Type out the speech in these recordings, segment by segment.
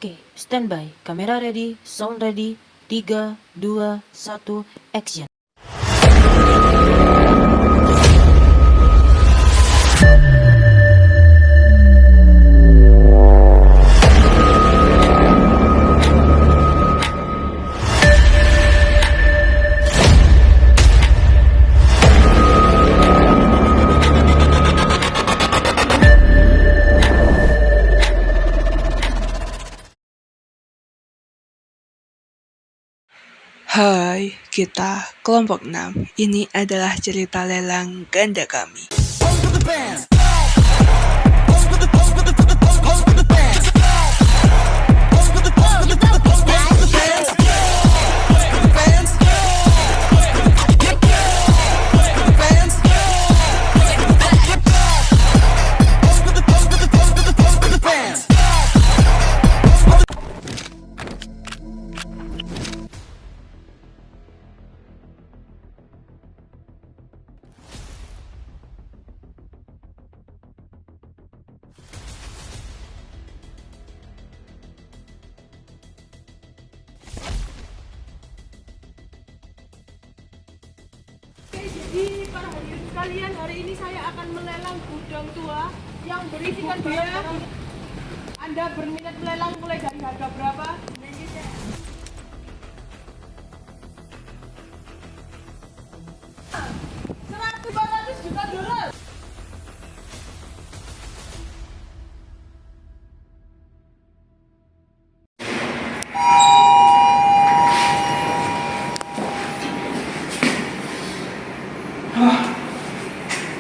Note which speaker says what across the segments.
Speaker 1: Oke, standby. Kamera ready, sound ready. 3, 2, 1, action.
Speaker 2: Hai, kita kelompok 6. Ini adalah cerita lelang ganda kami.
Speaker 3: Jadi para hadirin sekalian, hari ini saya akan melelang gudang tua yang berisikan barang. Anda berminat melelang mulai dari harga berapa? 100-200 juta dolar.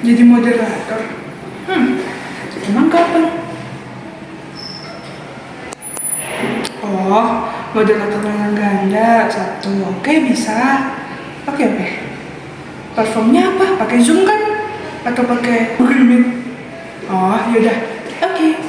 Speaker 2: Jadi moderator? Emang kapan? Oh, moderator lelang ganda satu. Oke, bisa. Oke. Platformnya apa? Pakai Zoom kan? Atau pakai Google Meet? Oh, yaudah. Oke.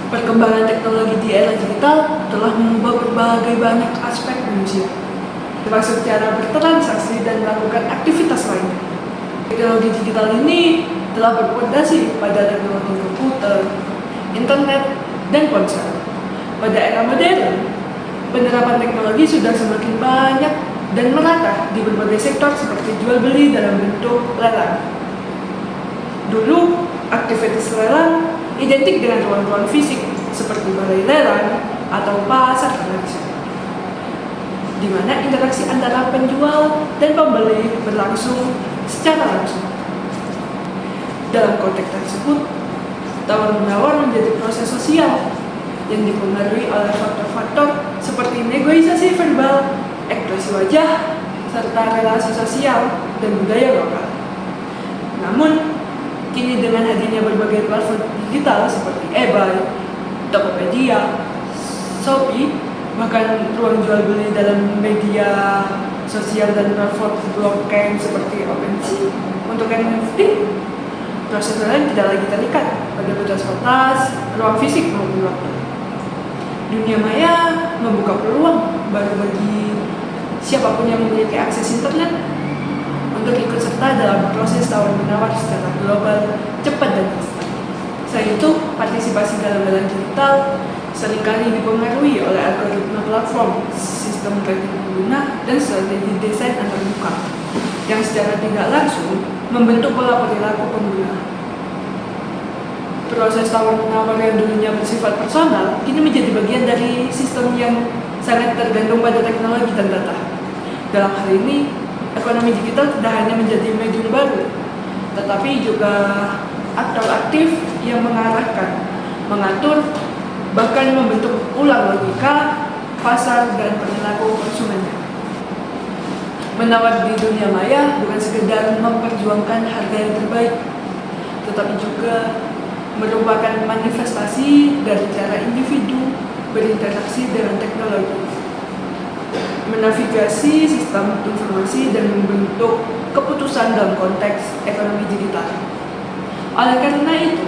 Speaker 2: Perkembangan teknologi di era digital telah mengubah berbagai banyak aspek manusia, termasuk cara bertransaksi dan melakukan aktivitas lainnya. Teknologi digital ini telah berfondasi pada teknologi komputer, internet, dan ponsel. Pada era modern, penerapan teknologi sudah semakin banyak dan merata di berbagai sektor seperti jual beli dalam bentuk lelang. Dulu, aktivitas lelang identik dengan ruang-ruang fisik seperti balai lelang atau pasar tradisional, di mana interaksi antara penjual dan pembeli berlangsung secara langsung. Dalam konteks tersebut, tawar-menawar menjadi proses sosial yang dipengaruhi oleh faktor-faktor seperti negosiasi verbal, ekspresi wajah, serta relasi sosial dan budaya lokal. Namun, kini dengan hadirnya berbagai platform digital seperti eBay, Tokopedia, Shopee, bahkan ruang jual beli dalam media sosial dan platform blockchain seperti OpenSea untuk NFT, proses lelang tidak lagi terikat pada batas-batas ruang fisik maupun waktu. Dunia maya membuka peluang baru bagi siapapun yang memiliki akses internet untuk ikut serta dalam proses tawar-menawar secara global, cepat dan instan. Selain itu, partisipasi dalam lelang digital seringkali dipengaruhi oleh algoritma platform, sistem rating pengguna, dan strategi desain antarmuka yang secara tidak langsung membentuk pola perilaku pengguna. Proses tawar-menawar yang dulunya bersifat personal kini menjadi bagian dari sistem yang sangat tergantung pada teknologi dan data. Dalam hal ini, ekonomi digital tidak hanya menjadi medium baru, tetapi juga aktor aktif yang mengarahkan, mengatur, bahkan membentuk ulang logika, pasar, dan perilaku konsumennya. Menawar di dunia maya bukan sekedar memperjuangkan harga yang terbaik, tetapi juga merupakan manifestasi dari cara individu berinteraksi dengan teknologi, menavigasi sistem informasi dan membentuk keputusan dalam konteks ekonomi digital. Oleh karena itu,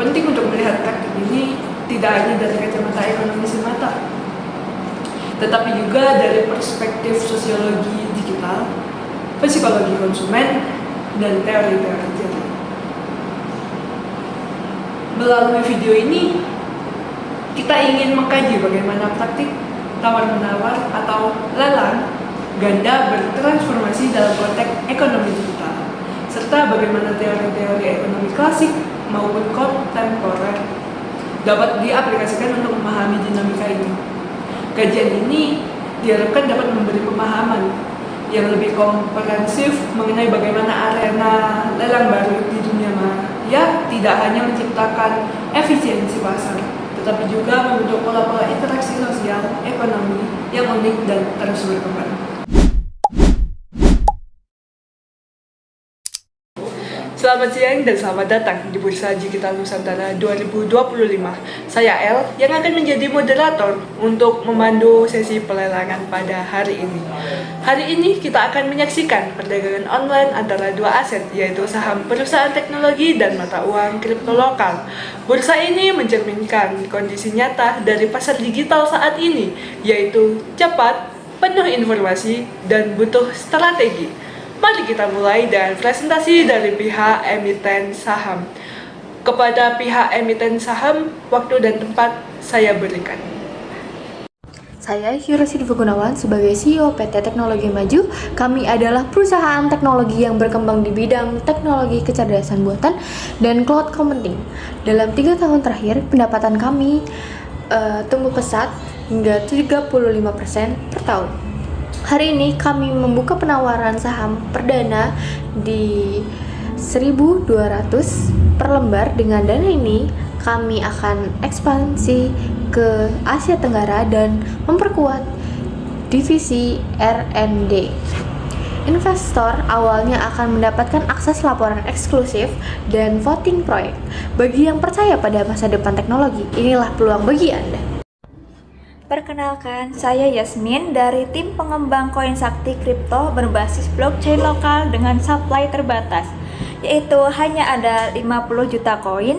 Speaker 2: penting untuk melihat praktik ini tidak hanya dari kacamata ekonomi semata, tetapi juga dari perspektif sosiologi digital, psikologi konsumen, dan teori-teori jalan. Melalui video ini, kita ingin mengkaji bagaimana praktik tawar-menawar atau lelang ganda bertransformasi dalam konteks ekonomi digital, serta bagaimana teori-teori ekonomi klasik maupun kontemporer dapat diaplikasikan untuk memahami dinamika ini. Kajian ini diharapkan dapat memberi pemahaman yang lebih komprehensif mengenai bagaimana arena lelang baru di dunia maya tidak hanya menciptakan efisiensi pasar, tetapi juga membentuk pola-pola interaksi sosial ekonomi yang unik dan terus berkembang. Selamat siang dan selamat datang di Bursa Digital Nusantara 2025. Saya El yang akan menjadi moderator untuk memandu sesi pelelangan pada hari ini. Hari ini kita akan menyaksikan perdagangan online antara dua aset, yaitu saham perusahaan teknologi dan mata uang kripto lokal. Bursa ini mencerminkan kondisi nyata dari pasar digital saat ini, yaitu cepat, penuh informasi, dan butuh strategi. Mari kita mulai dengan presentasi dari pihak emiten saham. Kepada pihak emiten saham, waktu dan tempat saya berikan.
Speaker 4: Saya Yurasidi Gunawan sebagai CEO PT Teknologi Maju. Kami adalah perusahaan teknologi yang berkembang di bidang teknologi kecerdasan buatan dan cloud computing. Dalam 3 tahun terakhir, pendapatan kami tumbuh pesat hingga 35% per tahun. Hari ini kami membuka penawaran saham perdana di 1.200 per lembar. Dengan dana ini, kami akan ekspansi ke Asia Tenggara dan memperkuat divisi R&D. Investor awalnya akan mendapatkan akses laporan eksklusif dan voting proyek. Bagi yang percaya pada masa depan teknologi, inilah peluang bagi Anda.
Speaker 5: Perkenalkan, saya Yasmin dari tim pengembang koin sakti kripto berbasis blockchain lokal dengan supply terbatas, yaitu hanya ada 50 juta koin.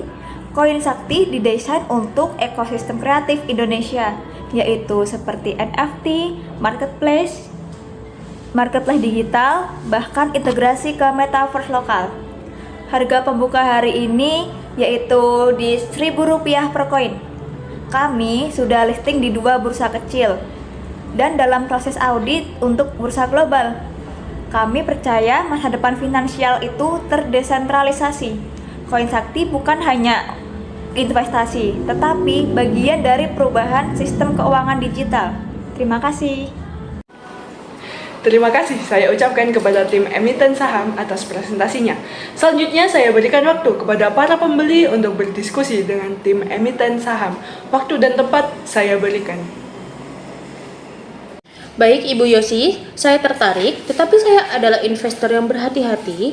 Speaker 5: Koin sakti didesain untuk ekosistem kreatif Indonesia, yaitu seperti NFT, marketplace digital, bahkan integrasi ke metaverse lokal. Harga pembuka hari ini yaitu di Rp1.000 per koin. Kami sudah listing di 2 bursa kecil dan dalam proses audit untuk bursa global. Kami percaya masa depan finansial itu terdesentralisasi. Koin sakti bukan hanya investasi, tetapi bagian dari perubahan sistem keuangan digital. Terima kasih.
Speaker 2: Terima kasih saya ucapkan kepada tim emiten saham atas presentasinya. Selanjutnya saya berikan waktu kepada para pembeli untuk berdiskusi dengan tim emiten saham. Waktu dan tempat saya berikan.
Speaker 1: Baik Ibu Yosi, saya tertarik, tetapi saya adalah investor yang berhati-hati.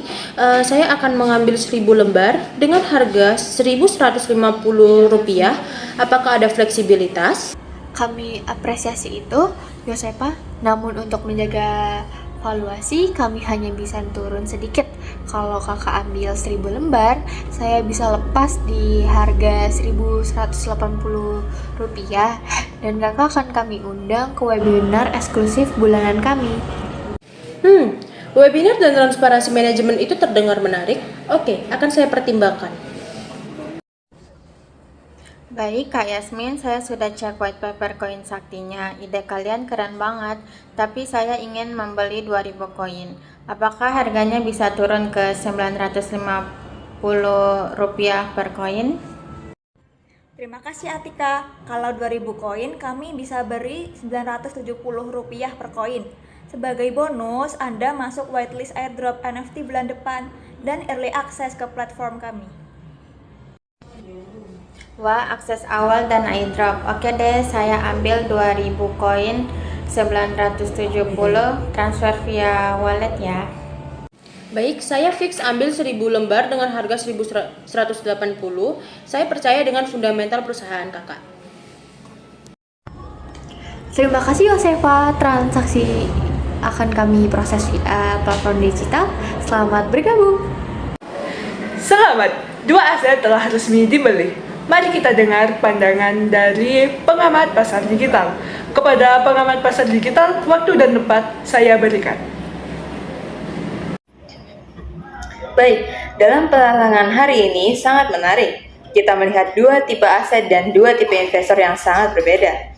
Speaker 1: Saya akan mengambil 1.000 lembar dengan harga Rp1.150. Apakah ada fleksibilitas?
Speaker 4: Kami apresiasi itu, Yosepa. Namun untuk menjaga valuasi, kami hanya bisa turun sedikit. Kalau kakak ambil 1.000 lembar, saya bisa lepas di harga Rp1.180 dan kakak akan kami undang ke webinar eksklusif bulanan kami.
Speaker 1: Webinar dan transparansi manajemen itu terdengar menarik. Oke, akan saya pertimbangkan.
Speaker 6: Baik Kak Yasmin, saya sudah cek white paper koin saktinya. Ide kalian keren banget, tapi saya ingin membeli 2.000 koin. Apakah harganya bisa turun ke Rp950 per koin?
Speaker 5: Terima kasih Atika. Kalau 2.000 koin kami bisa beri Rp970 per koin. Sebagai bonus, Anda masuk whitelist airdrop NFT bulan depan dan early access ke platform kami.
Speaker 6: Wah, akses awal dan airdrop. Oke deh, saya ambil 2.000 koin 970, transfer via wallet ya.
Speaker 1: Baik, saya fix ambil 1.000 lembar dengan harga Rp1.180. Saya percaya dengan fundamental perusahaan kakak.
Speaker 4: Terima kasih Yosefa, transaksi akan kami proses via platform digital. Selamat bergabung.
Speaker 2: Selamat, 2 aset telah resmi dibeli. Mari kita dengar pandangan dari pengamat pasar digital. Kepada pengamat pasar digital, waktu dan tempat saya berikan.
Speaker 7: Baik, dalam pelelangan hari ini sangat menarik. Kita melihat dua tipe aset dan dua tipe investor yang sangat berbeda.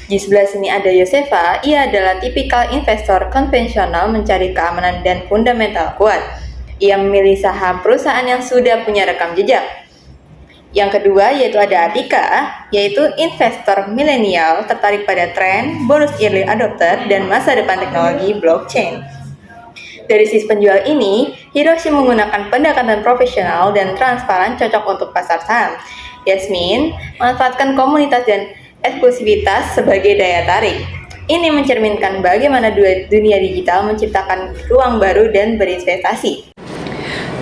Speaker 7: Di sebelah sini ada Yosefa, ia adalah tipikal investor konvensional mencari keamanan dan fundamental kuat. Ia memilih saham perusahaan yang sudah punya rekam jejak. Yang kedua yaitu ada Atika, yaitu investor milenial tertarik pada tren, bonus early adopter, dan masa depan teknologi blockchain. Dari sisi penjual ini, Hiroshi menggunakan pendekatan profesional dan transparan cocok untuk pasar saham. Yasmin memanfaatkan komunitas dan eksklusivitas sebagai daya tarik. Ini mencerminkan bagaimana dunia digital menciptakan ruang baru dan berinvestasi.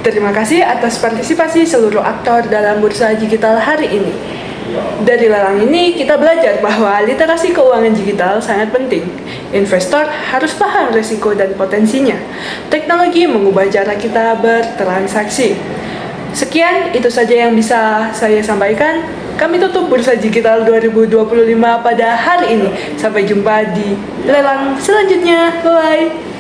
Speaker 2: Terima kasih atas partisipasi seluruh aktor dalam bursa digital hari ini. Dari lelang ini, kita belajar bahwa literasi keuangan digital sangat penting. Investor harus paham risiko dan potensinya. Teknologi mengubah cara kita bertransaksi. Sekian, itu saja yang bisa saya sampaikan. Kami tutup Bursa Digital 2025 pada hari ini. Sampai jumpa di lelang selanjutnya. Bye-bye.